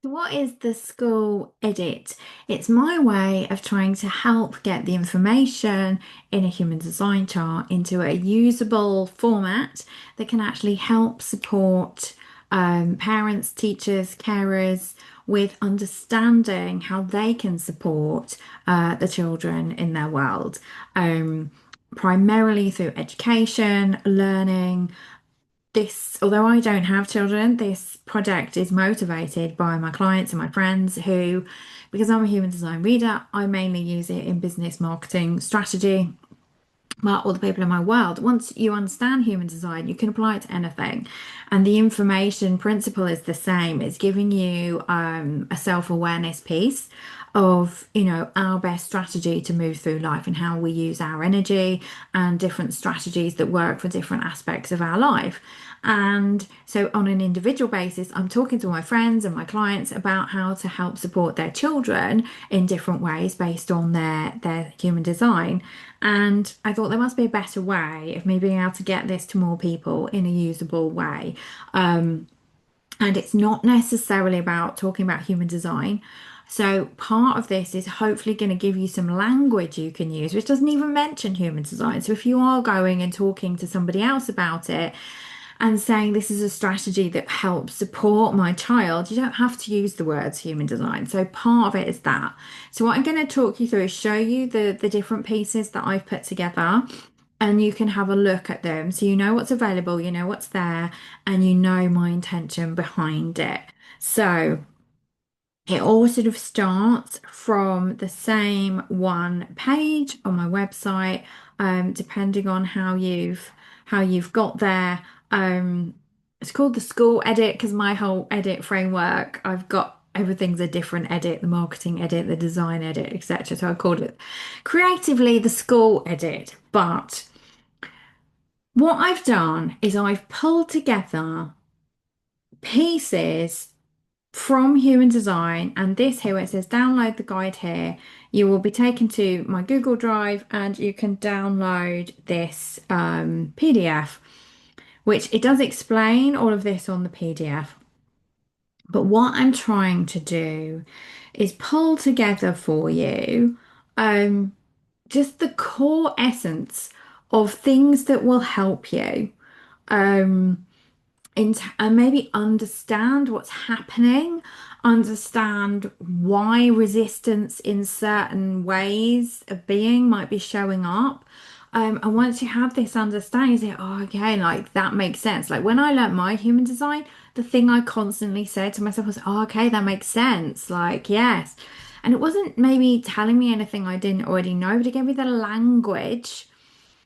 So what is the school edit? It's my way of trying to help get the information in a human design chart into a usable format that can actually help support parents, teachers, carers with understanding how they can support the children in their world, um, primarily through education, learning this, although I don't have children, this project is motivated by my clients and my friends who, because I'm a human design reader, I mainly use it in business marketing strategy. But all the people in my world, once you understand human design, you can apply it to anything. And the information principle is the same. It's giving you a self-awareness piece of, our best strategy to move through life and how we use our energy and different strategies that work for different aspects of our life. And so, on an individual basis, I'm talking to my friends and my clients about how to help support their children in different ways based on their human design. And I thought there must be a better way of me being able to get this to more people in a usable way. And it's not necessarily about talking about human design. So part of this is hopefully going to give you some language you can use, which doesn't even mention human design. So if you are going and talking to somebody else about it, and saying this is a strategy that helps support my child, you don't have to use the words human design. So part of it is that. So what I'm going to talk you through is show you the different pieces that I've put together and you can have a look at them. So you know what's available, you know what's there, and you know my intention behind it. So it all sort of starts from the same one page on my website, depending on how you've got there. It's called the school edit because my whole edit framework, I've got everything's a different edit, the marketing edit, the design edit, etc. So I called it creatively the school edit. But what I've done is I've pulled together pieces from Human Design, and this here where it says download the guide here, you will be taken to my Google Drive and you can download this PDF, which it does explain all of this on the PDF. But what I'm trying to do is pull together for you um, just the core essence of things that will help you. Um, and maybe understand what's happening, understand why resistance in certain ways of being might be showing up. And once you have this understanding, you say, oh, okay, like that makes sense. Like when I learnt my human design, the thing I constantly said to myself was, oh, okay, that makes sense. Like, yes. And it wasn't maybe telling me anything I didn't already know, but it gave me the language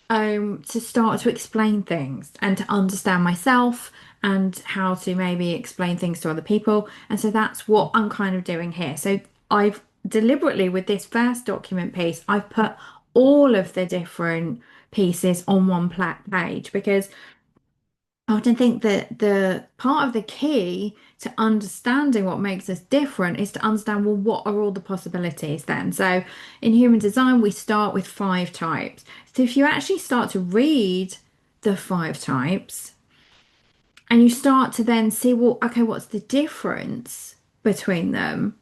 to start to explain things and to understand myself and how to maybe explain things to other people. And so that's what I'm kind of doing here. So I've deliberately, with this first document piece, I've put all of the different pieces on one page because I often think that the part of the key to understanding what makes us different is to understand, well, what are all the possibilities then? So in human design, we start with five types. So if you actually start to read the five types and you start to then see, well, okay, what's the difference between them?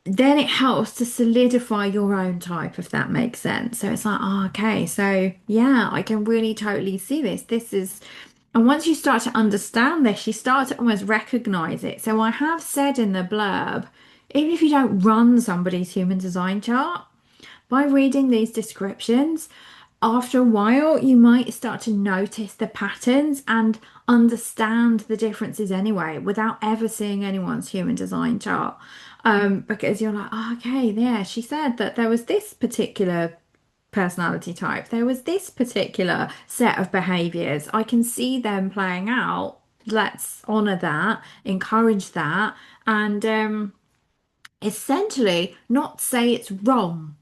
Then it helps to solidify your own type, if that makes sense. So it's like, oh, okay, so yeah, I can really totally see this. This is, and once you start to understand this, you start to almost recognize it. So I have said in the blurb, even if you don't run somebody's human design chart, by reading these descriptions, after a while, you might start to notice the patterns and understand the differences anyway, without ever seeing anyone's human design chart. Because you're like, oh, okay, yeah, she said that there was this particular personality type, there was this particular set of behaviors. I can see them playing out. Let's honor that, encourage that, and essentially not say it's wrong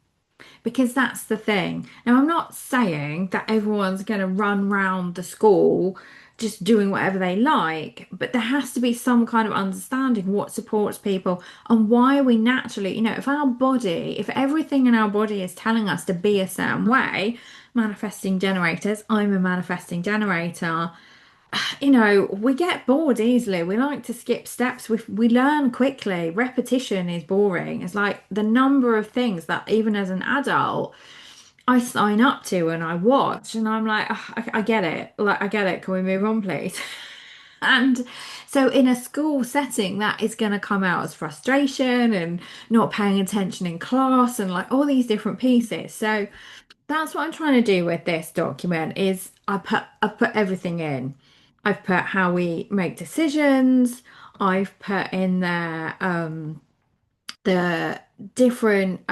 because that's the thing. Now, I'm not saying that everyone's going to run round the school just doing whatever they like, but there has to be some kind of understanding what supports people and why we naturally, if our body, if everything in our body is telling us to be a certain way, manifesting generators, I'm a manifesting generator. we get bored easily. We like to skip steps. We learn quickly. Repetition is boring. It's like the number of things that even as an adult I sign up to and I watch, and I'm like, "Ugh, I get it. Like, I get it. Can we move on, please?" And so, in a school setting, that is going to come out as frustration and not paying attention in class and like all these different pieces. So that's what I'm trying to do with this document is I put everything in. I've put how we make decisions. I've put in there the different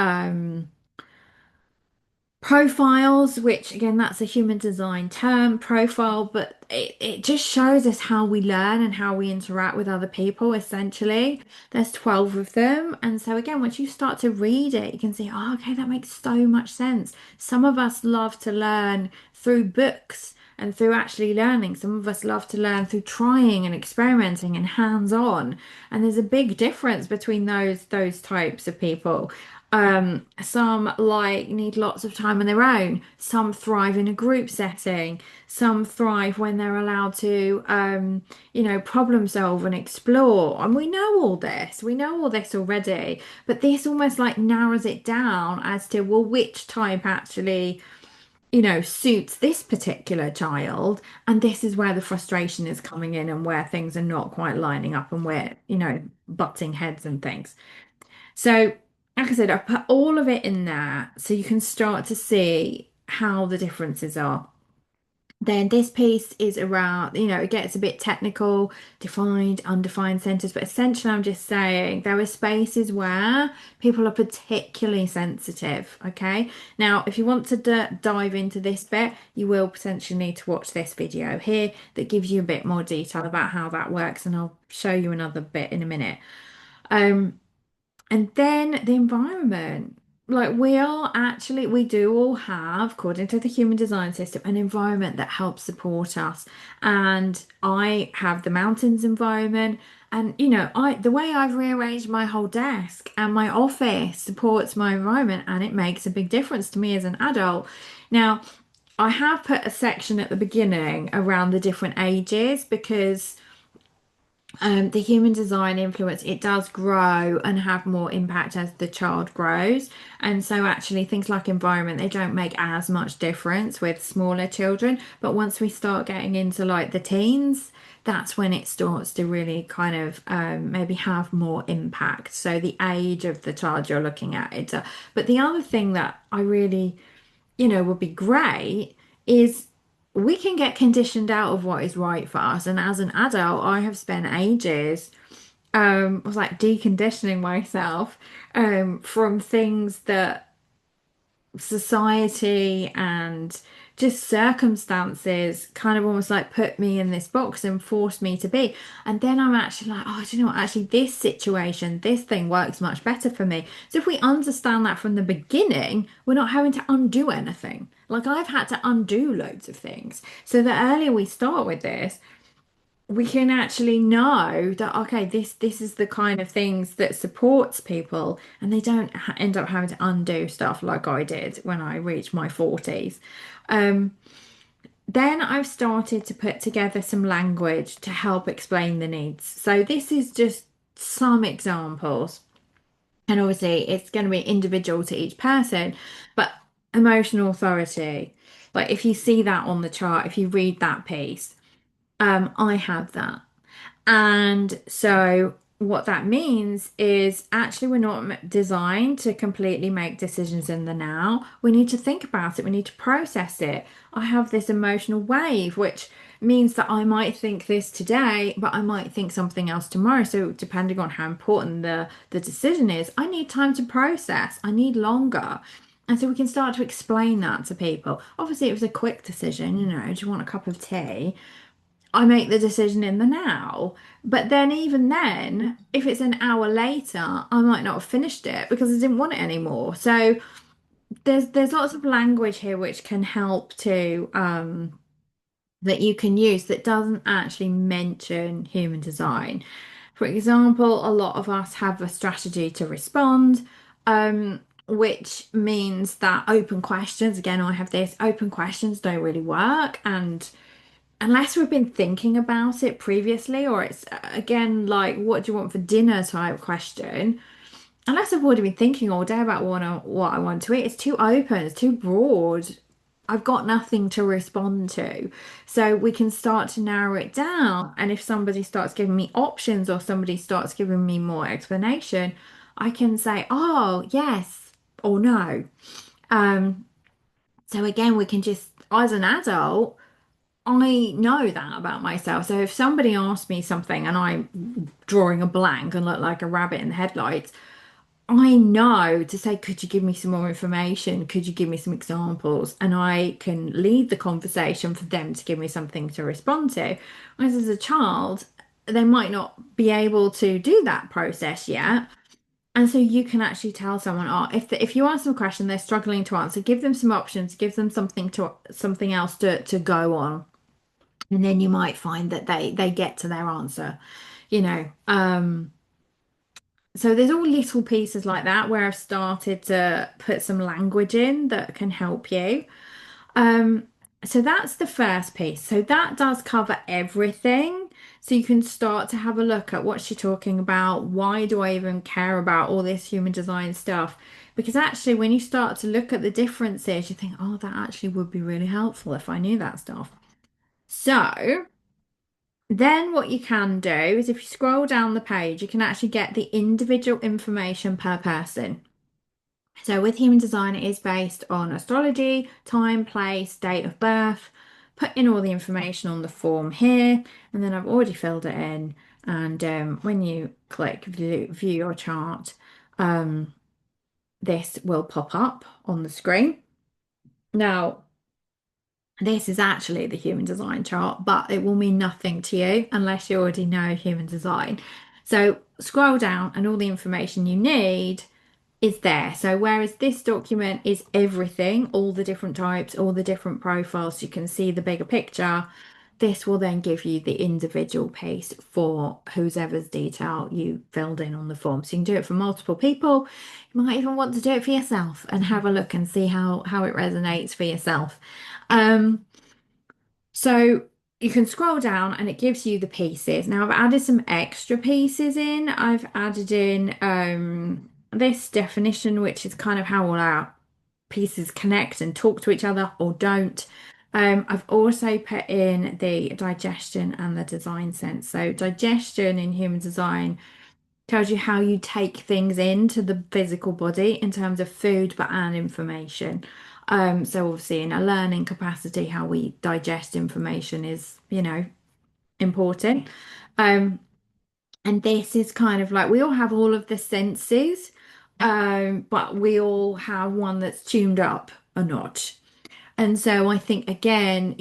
profiles, which again, that's a human design term, profile, but it just shows us how we learn and how we interact with other people, essentially. There's 12 of them. And so, again, once you start to read it, you can see, oh, okay, that makes so much sense. Some of us love to learn through books and through actually learning. Some of us love to learn through trying and experimenting and hands-on. And there's a big difference between those types of people. Some like need lots of time on their own. Some thrive in a group setting. Some thrive when they're allowed to, problem solve and explore. And we know all this. We know all this already. But this almost like narrows it down as to, well, which type actually, suits this particular child. And this is where the frustration is coming in and where things are not quite lining up and where, butting heads and things. So, like I said, I put all of it in there so you can start to see how the differences are. Then this piece is around, it gets a bit technical, defined, undefined centers, but essentially I'm just saying there are spaces where people are particularly sensitive. Okay. Now, if you want to dive into this bit, you will potentially need to watch this video here that gives you a bit more detail about how that works, and I'll show you another bit in a minute. Um, and then the environment. Like we do all have, according to the human design system, an environment that helps support us. And I have the mountains environment. And the way I've rearranged my whole desk and my office supports my environment, and it makes a big difference to me as an adult. Now, I have put a section at the beginning around the different ages because the human design influence, it does grow and have more impact as the child grows. And so actually things like environment, they don't make as much difference with smaller children. But once we start getting into like the teens, that's when it starts to really kind of maybe have more impact. So the age of the child you're looking at it. But the other thing that I really would be great is we can get conditioned out of what is right for us. And as an adult, I have spent ages, was like deconditioning myself, from things that society and just circumstances kind of almost like put me in this box and forced me to be. And then I'm actually like, oh, do you know what? Actually, this situation, this thing works much better for me. So if we understand that from the beginning, we're not having to undo anything. Like I've had to undo loads of things. So the earlier we start with this, we can actually know that okay, this is the kind of things that supports people, and they don't end up having to undo stuff like I did when I reached my 40s. Um, then I've started to put together some language to help explain the needs. So this is just some examples, and obviously it's going to be individual to each person, but emotional authority, like if you see that on the chart, if you read that piece, I have that. And so what that means is actually we're not designed to completely make decisions in the now. We need to think about it. We need to process it. I have this emotional wave, which means that I might think this today, but I might think something else tomorrow. So depending on how important the decision is, I need time to process. I need longer. And so we can start to explain that to people. Obviously, it was a quick decision, do you want a cup of tea? I make the decision in the now. But then, even then, if it's an hour later, I might not have finished it because I didn't want it anymore. So there's lots of language here which can help to that you can use that doesn't actually mention human design. For example, a lot of us have a strategy to respond, which means that open questions, again, I have this, open questions don't really work. And unless we've been thinking about it previously, or it's again like, what do you want for dinner type question. Unless I've already been thinking all day about what I want to eat, it's too open, it's too broad. I've got nothing to respond to. So we can start to narrow it down. And if somebody starts giving me options or somebody starts giving me more explanation, I can say, oh, yes or no. Um, so again, we can just, as an adult, I know that about myself. So if somebody asks me something and I'm drawing a blank and look like a rabbit in the headlights, I know to say, could you give me some more information? Could you give me some examples? And I can lead the conversation for them to give me something to respond to. Whereas as a child, they might not be able to do that process yet. And so you can actually tell someone, oh, if you ask them a question, they're struggling to answer, give them some options, give them something else to go on. And then you might find that they get to their answer, you know. So there's all little pieces like that where I've started to put some language in that can help you. Um, so that's the first piece. So that does cover everything. So you can start to have a look at what's she talking about? Why do I even care about all this human design stuff? Because actually, when you start to look at the differences, you think, oh, that actually would be really helpful if I knew that stuff. So then what you can do is if you scroll down the page, you can actually get the individual information per person. So with human design, it is based on astrology, time, place, date of birth. Put in all the information on the form here, and then I've already filled it in. And when you click view your chart, um, this will pop up on the screen. Now, this is actually the human design chart, but it will mean nothing to you unless you already know human design. So scroll down, and all the information you need is there. So whereas this document is everything, all the different types, all the different profiles, so you can see the bigger picture, this will then give you the individual piece for whoever's detail you filled in on the form. So you can do it for multiple people. You might even want to do it for yourself and have a look and see how it resonates for yourself. Um, so you can scroll down and it gives you the pieces. Now I've added some extra pieces in. I've added in this definition, which is kind of how all our pieces connect and talk to each other or don't. I've also put in the digestion and the design sense. So digestion in human design tells you how you take things into the physical body in terms of food, but and information. So obviously in a learning capacity, how we digest information is, important. Um, and this is kind of like we all have all of the senses, but we all have one that's tuned up a notch. And so I think again,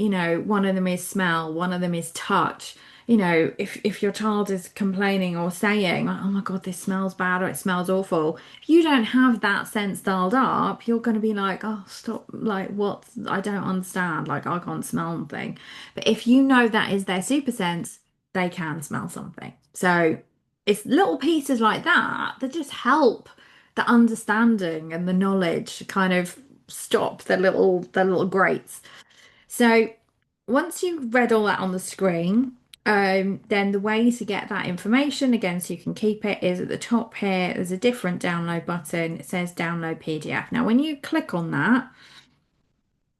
one of them is smell, one of them is touch. If your child is complaining or saying, like, oh my God, this smells bad or it smells awful, if you don't have that sense dialed up, you're going to be like, oh, stop, like, what? I don't understand. Like, I can't smell anything. But if you know that is their super sense, they can smell something. So it's little pieces like that that just help the understanding and the knowledge kind of stop the little grates. So once you've read all that on the screen, then the way to get that information again so you can keep it is at the top here. There's a different download button. It says download PDF. Now, when you click on that,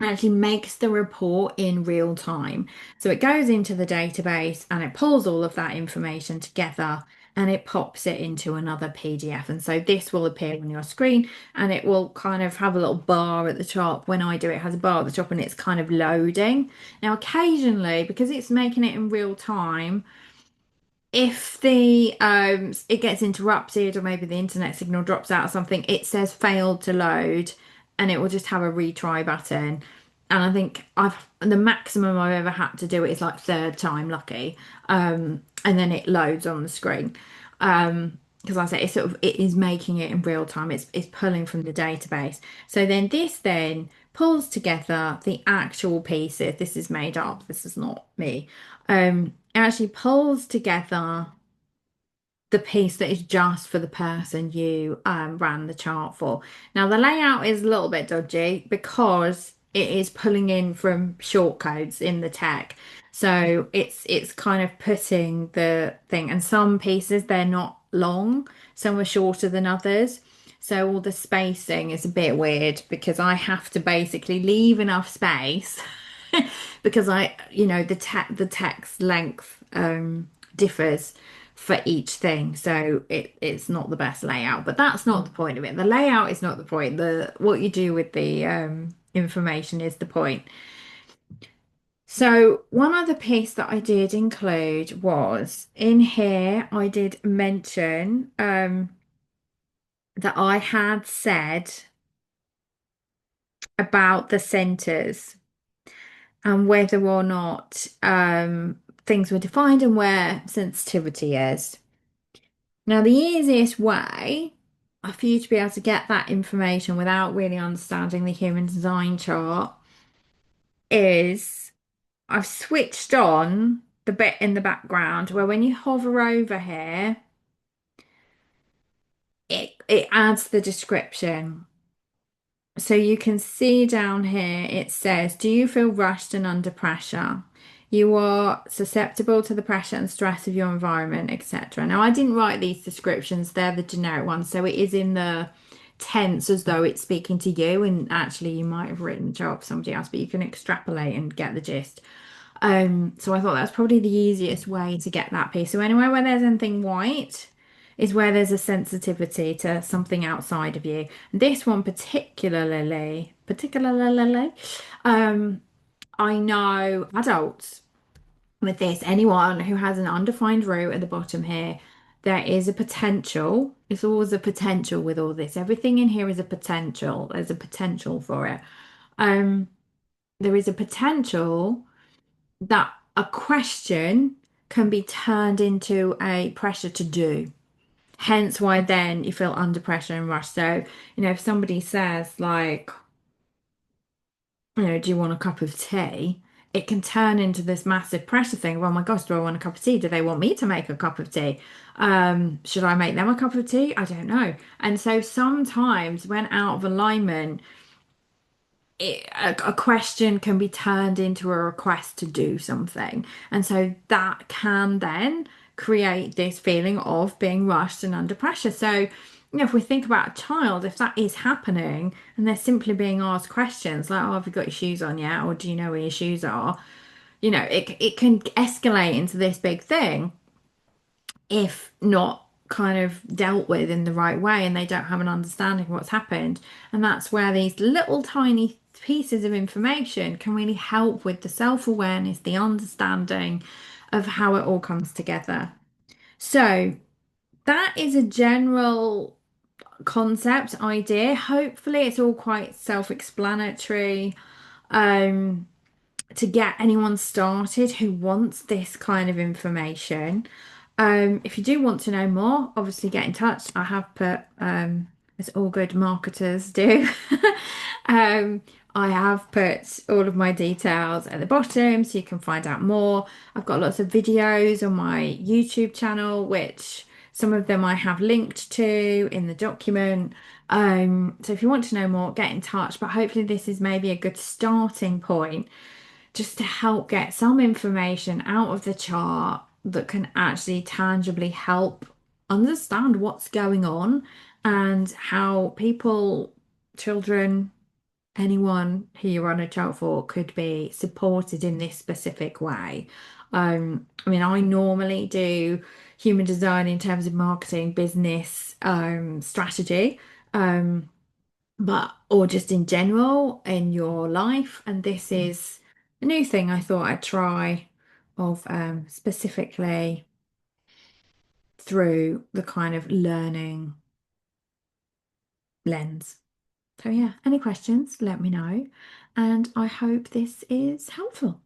actually makes the report in real time. So it goes into the database and it pulls all of that information together and it pops it into another PDF. And so this will appear on your screen and it will kind of have a little bar at the top. When I do it, it has a bar at the top and it's kind of loading. Now, occasionally, because it's making it in real time, if the it gets interrupted or maybe the internet signal drops out or something, it says failed to load and it will just have a retry button. And I think the maximum I've ever had to do it is like third time lucky. And then it loads on the screen. Because I say it is making it in real time. It's pulling from the database. So this then pulls together the actual pieces. This is made up. This is not me. It actually pulls together the piece that is just for the person you ran the chart for. Now the layout is a little bit dodgy because it is pulling in from shortcodes in the tech. So it's kind of putting the thing, and some pieces they're not long, some are shorter than others. So all the spacing is a bit weird because I have to basically leave enough space because the text length differs for each thing, so it's not the best layout, but that's not the point of it. The layout is not the point. The what you do with the information is the point. So one other piece that I did include was in here I did mention that I had said about the centers and whether or not things were defined and where sensitivity is. Now, the easiest way for you to be able to get that information without really understanding the human design chart is I've switched on the bit in the background where when you hover over here, it adds the description. So you can see down here it says, do you feel rushed and under pressure? You are susceptible to the pressure and stress of your environment, etc. Now, I didn't write these descriptions, they're the generic ones. So it is in the tense as though it's speaking to you, and actually you might have written the job for somebody else, but you can extrapolate and get the gist. So I thought that's probably the easiest way to get that piece. So anywhere where there's anything white is where there's a sensitivity to something outside of you. This one particularly, I know adults with this, anyone who has an undefined root at the bottom here, there is a potential. It's always a potential with all this. Everything in here is a potential. There's a potential for it. Um, there is a potential that a question can be turned into a pressure to do. Hence why then you feel under pressure and rushed. So, if somebody says like, do you want a cup of tea? It can turn into this massive pressure thing. Oh my gosh, do I want a cup of tea? Do they want me to make a cup of tea? Should I make them a cup of tea? I don't know. And so sometimes when out of alignment, a question can be turned into a request to do something. And so that can then create this feeling of being rushed and under pressure. So, if we think about a child, if that is happening and they're simply being asked questions like, oh, have you got your shoes on yet? Or do you know where your shoes are? It can escalate into this big thing if not kind of dealt with in the right way and they don't have an understanding of what's happened. And that's where these little tiny pieces of information can really help with the self-awareness, the understanding of how it all comes together. So that is a general concept idea. Hopefully it's all quite self-explanatory. To get anyone started who wants this kind of information. If you do want to know more, obviously get in touch. I have put, as all good marketers do, um, I have put all of my details at the bottom so you can find out more. I've got lots of videos on my YouTube channel, which some of them I have linked to in the document. So if you want to know more, get in touch. But hopefully this is maybe a good starting point just to help get some information out of the chart that can actually tangibly help understand what's going on and how people, children, anyone who you're on a chart for could be supported in this specific way. I mean, I normally do human design in terms of marketing, business, strategy. But or just in general in your life. And this is a new thing I thought I'd try of specifically through the kind of learning lens. So yeah, any questions, let me know. And I hope this is helpful.